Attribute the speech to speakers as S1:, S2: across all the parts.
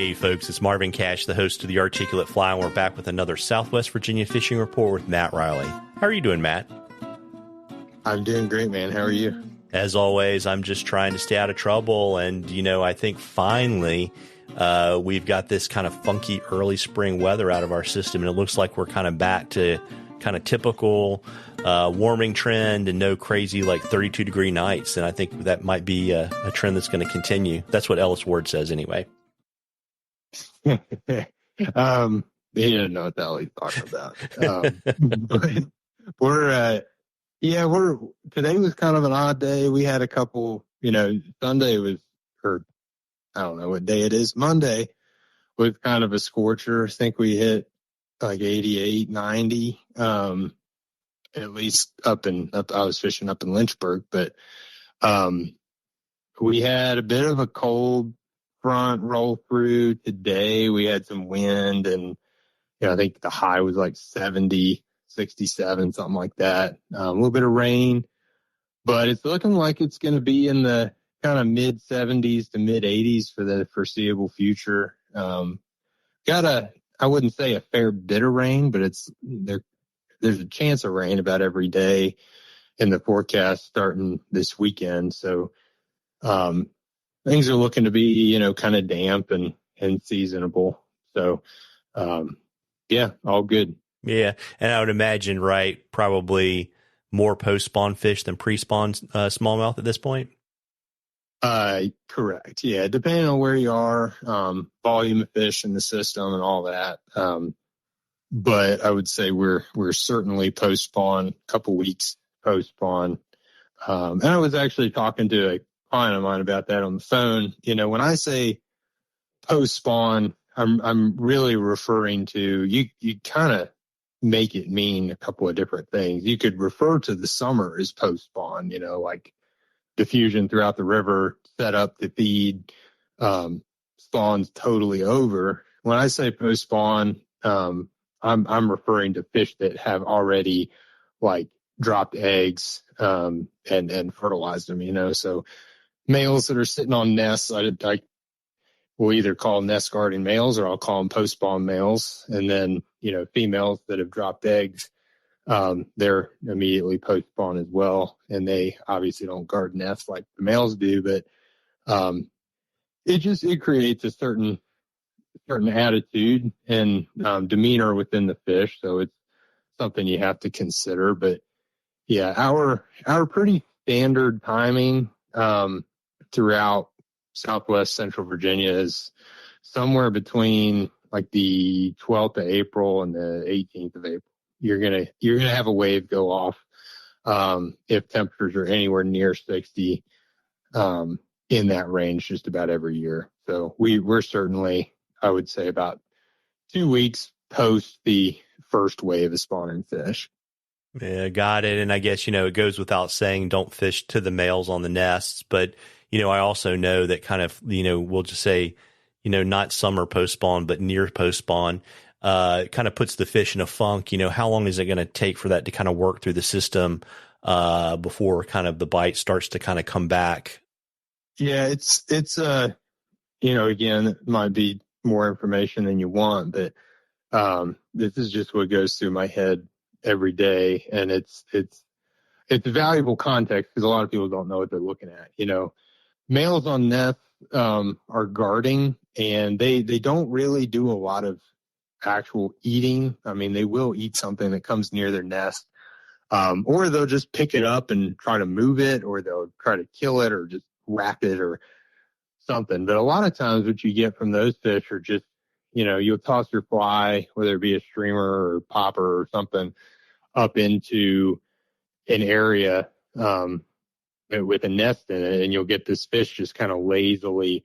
S1: Hey folks, it's Marvin Cash, the host of The Articulate Fly, and we're back with another Southwest Virginia fishing report with Matt Reilly. How are you doing, Matt?
S2: I'm doing great, man. How are you?
S1: As always, I'm just trying to stay out of trouble, and I think finally we've got this kind of funky early spring weather out of our system, and it looks like we're kind of back to kind of typical warming trend and no crazy like 32-degree nights, and I think that might be a trend that's going to continue. That's what Ellis Ward says anyway.
S2: He didn't know what the hell he's talking about. But today was kind of an odd day. We had a couple, Sunday was, or I don't know what day it is. Monday was kind of a scorcher. I think we hit like 88, 90, at least I was fishing up in Lynchburg, but, we had a bit of a cold front roll through today. We had some wind and, I think the high was like 70, 67, something like that. A little bit of rain, but it's looking like it's going to be in the kind of mid 70s to mid 80s for the foreseeable future. I wouldn't say a fair bit of rain, but there's a chance of rain about every day in the forecast starting this weekend. So, things are looking to be, kind of damp and seasonable. So, all good.
S1: Yeah. And I would imagine, right, probably more post-spawn fish than pre-spawn smallmouth at this point?
S2: Correct. Yeah. Depending on where you are, volume of fish in the system and all that. But I would say we're certainly post-spawn, a couple weeks post-spawn. And I was actually talking to a client of mine about that on the phone. When I say post-spawn, I'm really referring to, you kind of make it mean a couple of different things. You could refer to the summer as post-spawn, like diffusion throughout the river, set up to feed, spawn's totally over. When I say post-spawn, I'm referring to fish that have already like dropped eggs, and fertilized them, so males that are sitting on nests, I will either call nest guarding males or I'll call them post-spawn males. And then, females that have dropped eggs, they're immediately post-spawn as well. And they obviously don't guard nests like the males do, but it creates a certain attitude and demeanor within the fish. So it's something you have to consider. But yeah, our pretty standard timing throughout Southwest Central Virginia is somewhere between like the 12th of April and the 18th of April. You're gonna have a wave go off if temperatures are anywhere near 60 in that range just about every year. So we're certainly, I would say, about 2 weeks post the first wave of spawning fish.
S1: Yeah, got it. And I guess, it goes without saying, don't fish to the males on the nests. But, I also know that kind of, we'll just say, not summer post-spawn, but near post-spawn, kind of puts the fish in a funk. How long is it going to take for that to kind of work through the system before kind of the bite starts to kind of come back?
S2: Yeah, it's again, it might be more information than you want, but this is just what goes through my head every day, and it's valuable context because a lot of people don't know what they're looking at. Males on nests are guarding, and they don't really do a lot of actual eating. I mean, they will eat something that comes near their nest, or they'll just pick it up and try to move it, or they'll try to kill it or just whack it or something. But a lot of times what you get from those fish are just, you'll toss your fly, whether it be a streamer or popper or something, up into an area with a nest in it, and you'll get this fish just kind of lazily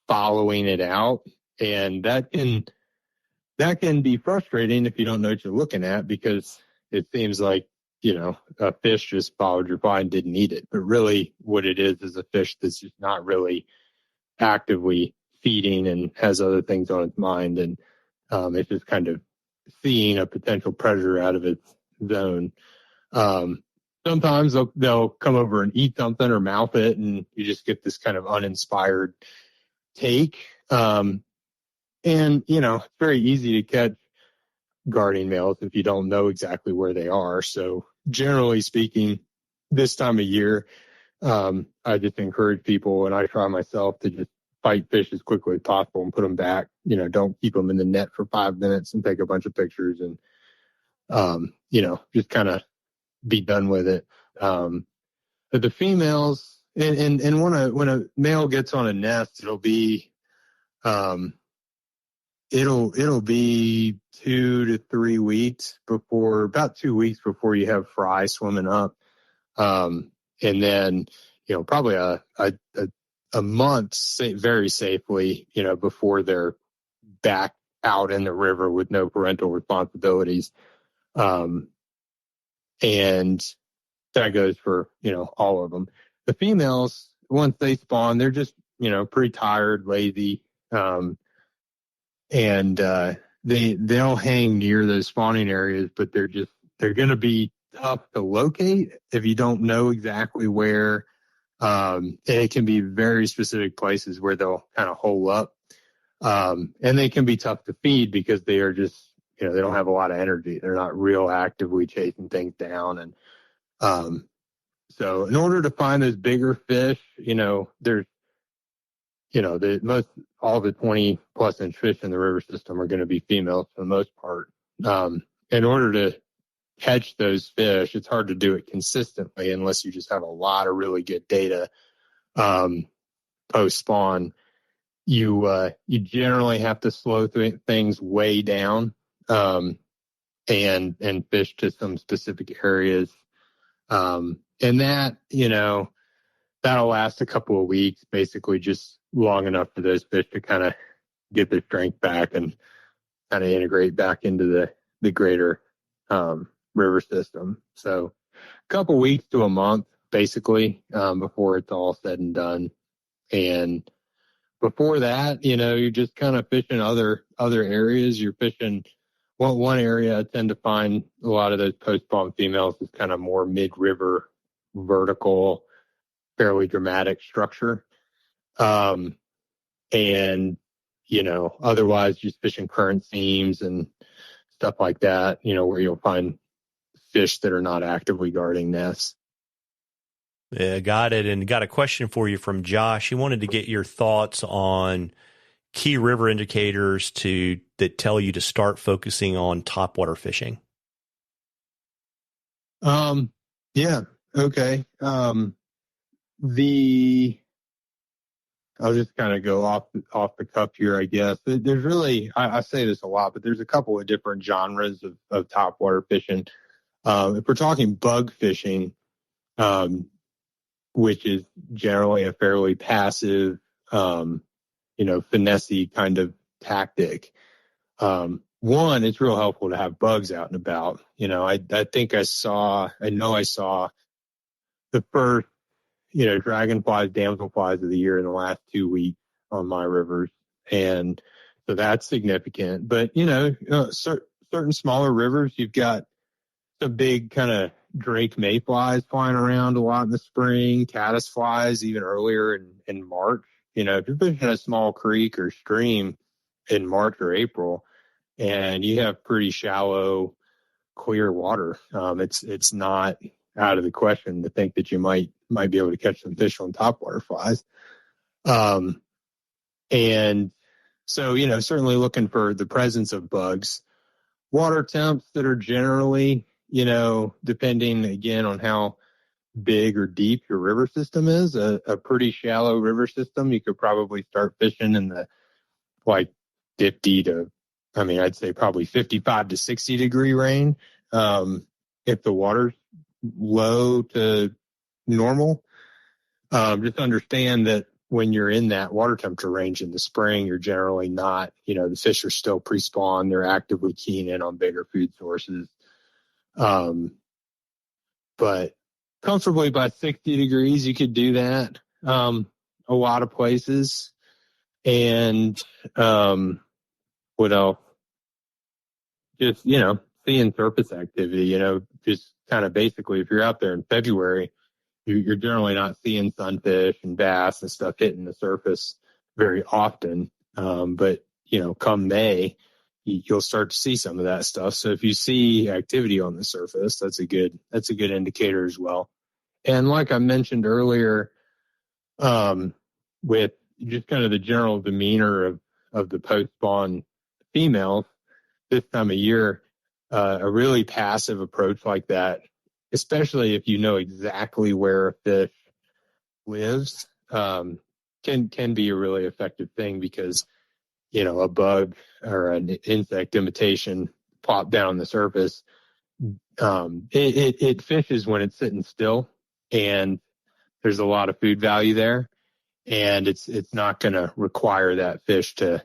S2: following it out. And that can be frustrating if you don't know what you're looking at, because it seems like, a fish just followed your fly and didn't eat it. But really what it is a fish that's just not really actively feeding and has other things on its mind. And it's just kind of seeing a potential predator out of its zone. Sometimes they'll come over and eat something or mouth it, and you just get this kind of uninspired take. And, it's very easy to catch guarding males if you don't know exactly where they are. So generally speaking, this time of year, I just encourage people, and I try myself, to just fight fish as quickly as possible and put them back. Don't keep them in the net for 5 minutes and take a bunch of pictures and, just kind of be done with it. But the females, and when a male gets on a nest, it'll be, it'll be 2 to 3 weeks about 2 weeks before you have fry swimming up. And then, probably a month very safely, before they're back out in the river with no parental responsibilities. And that goes for, all of them. The females, once they spawn, they're just, pretty tired, lazy. And they'll hang near those spawning areas, but they're going to be tough to locate if you don't know exactly where. And it can be very specific places where they'll kind of hole up. And they can be tough to feed because they are just, they don't have a lot of energy. They're not real actively chasing things down. And so in order to find those bigger fish, there's, all the 20 plus inch fish in the river system are going to be females for the most part. In order to catch those fish, it's hard to do it consistently unless you just have a lot of really good data. Post spawn, you generally have to slow things way down, and fish to some specific areas. And that, that'll last a couple of weeks, basically just long enough for those fish to kind of get their strength back and kind of integrate back into the greater river system. So a couple weeks to a month, basically, before it's all said and done. And before that, you're just kind of fishing other areas. You're fishing one area I tend to find a lot of those post-spawn females is kind of more mid-river, vertical, fairly dramatic structure. And, otherwise just fishing current seams and stuff like that, where you'll find fish that are not actively guarding nests.
S1: Yeah, got it. And got a question for you from Josh. He wanted to get your thoughts on key river indicators that tell you to start focusing on topwater fishing.
S2: Yeah. Okay. I'll just kind of go off the cuff here, I guess. There's really, I say this a lot, but there's a couple of different genres of topwater fishing. If we're talking bug fishing, which is generally a fairly passive, finessey kind of tactic. One, it's real helpful to have bugs out and about. I know I saw the first, dragonflies, damselflies of the year in the last 2 weeks on my rivers. And so that's significant. But, certain smaller rivers, you've got some big kind of drake mayflies flying around a lot in the spring, caddisflies even earlier in March. If you're fishing a small creek or stream in March or April and you have pretty shallow, clear water, it's not out of the question to think that you might be able to catch some fish on topwater flies. And so, certainly looking for the presence of bugs. Water temps that are generally, depending again on how big or deep your river system is, a pretty shallow river system, you could probably start fishing in the 50 to, I'd say probably 55 to 60 degree range. If the water's low to normal, just understand that when you're in that water temperature range in the spring, you're generally not, the fish are still pre-spawn. They're actively keying in on bigger food sources. But comfortably by 60 degrees, you could do that a lot of places. And what else? Just, seeing surface activity, just kind of basically if you're out there in February, you're generally not seeing sunfish and bass and stuff hitting the surface very often. But, come May, you'll start to see some of that stuff. So if you see activity on the surface, that's a good indicator as well. And like I mentioned earlier, with just kind of the general demeanor of the post-spawn females this time of year, a really passive approach like that, especially if you know exactly where a fish lives, can be a really effective thing, because a bug or an insect imitation plop down on the surface, it fishes when it's sitting still, and there's a lot of food value there, and it's not going to require that fish to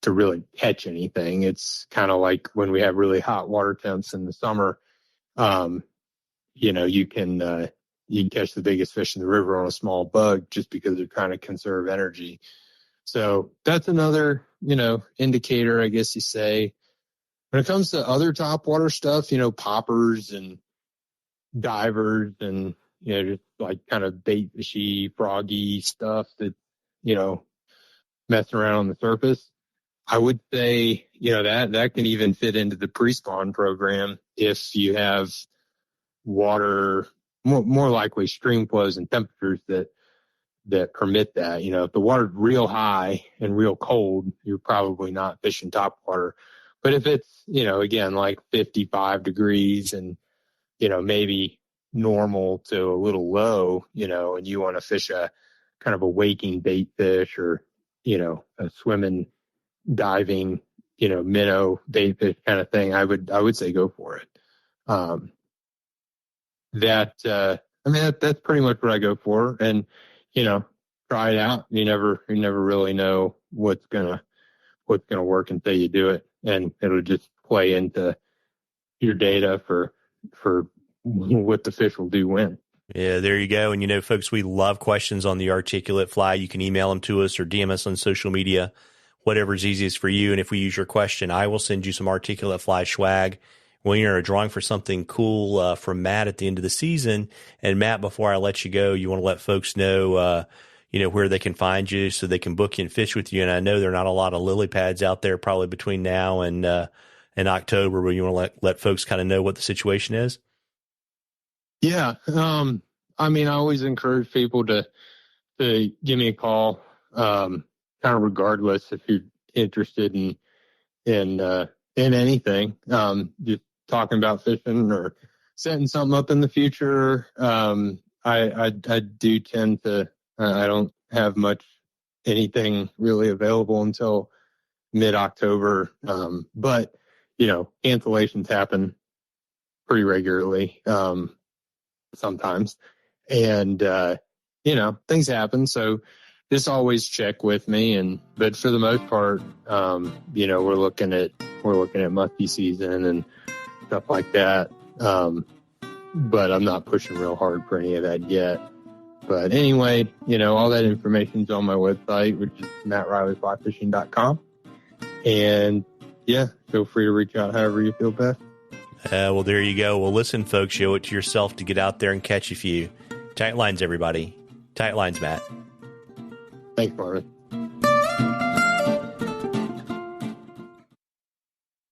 S2: really catch anything. It's kind of like when we have really hot water temps in the summer, you can catch the biggest fish in the river on a small bug just because they're trying to conserve energy. So that's another, indicator, I guess you say. When it comes to other topwater stuff, poppers and divers and, just like kind of bait fishy, froggy stuff that, messing around on the surface, I would say, that can even fit into the pre-spawn program if you have water, more likely stream flows and temperatures that permit that. If the water's real high and real cold, you're probably not fishing topwater. But if it's, again, like 55 degrees and, maybe normal to a little low, and you want to fish a kind of a waking bait fish or, a swimming, diving, minnow bait fish kind of thing, I would say go for it. That's pretty much what I go for. And, try it out. You never really know what's gonna work until you do it, and it'll just play into your data for what the fish will do when.
S1: Yeah, there you go. And, folks, we love questions on the articulate fly. You can email them to us or DM us on social media, whatever's easiest for you. And if we use your question, I will send you some articulate fly swag. We're drawing for something cool from Matt at the end of the season. And Matt, before I let you go, you want to let folks know, where they can find you so they can book you and fish with you. And I know there are not a lot of lily pads out there probably between now and October, but you want to let folks kind of know what the situation is.
S2: Yeah. I always encourage people to give me a call, kind of regardless if you're interested in anything, just talking about fishing or setting something up in the future. I do tend to, I don't have anything really available until mid-October. But, cancellations happen pretty regularly, sometimes. And, things happen. So just always check with me. But for the most part, we're looking at musky season and stuff like that. But I'm not pushing real hard for any of that yet. But anyway, all that information's on my website, which is MattReillyFlyFishing.com. And yeah, feel free to reach out however you feel best.
S1: Well, there you go. Well, listen, folks, you owe it to yourself to get out there and catch a few. Tight lines, everybody. Tight lines, Matt.
S2: Thanks, Marvin.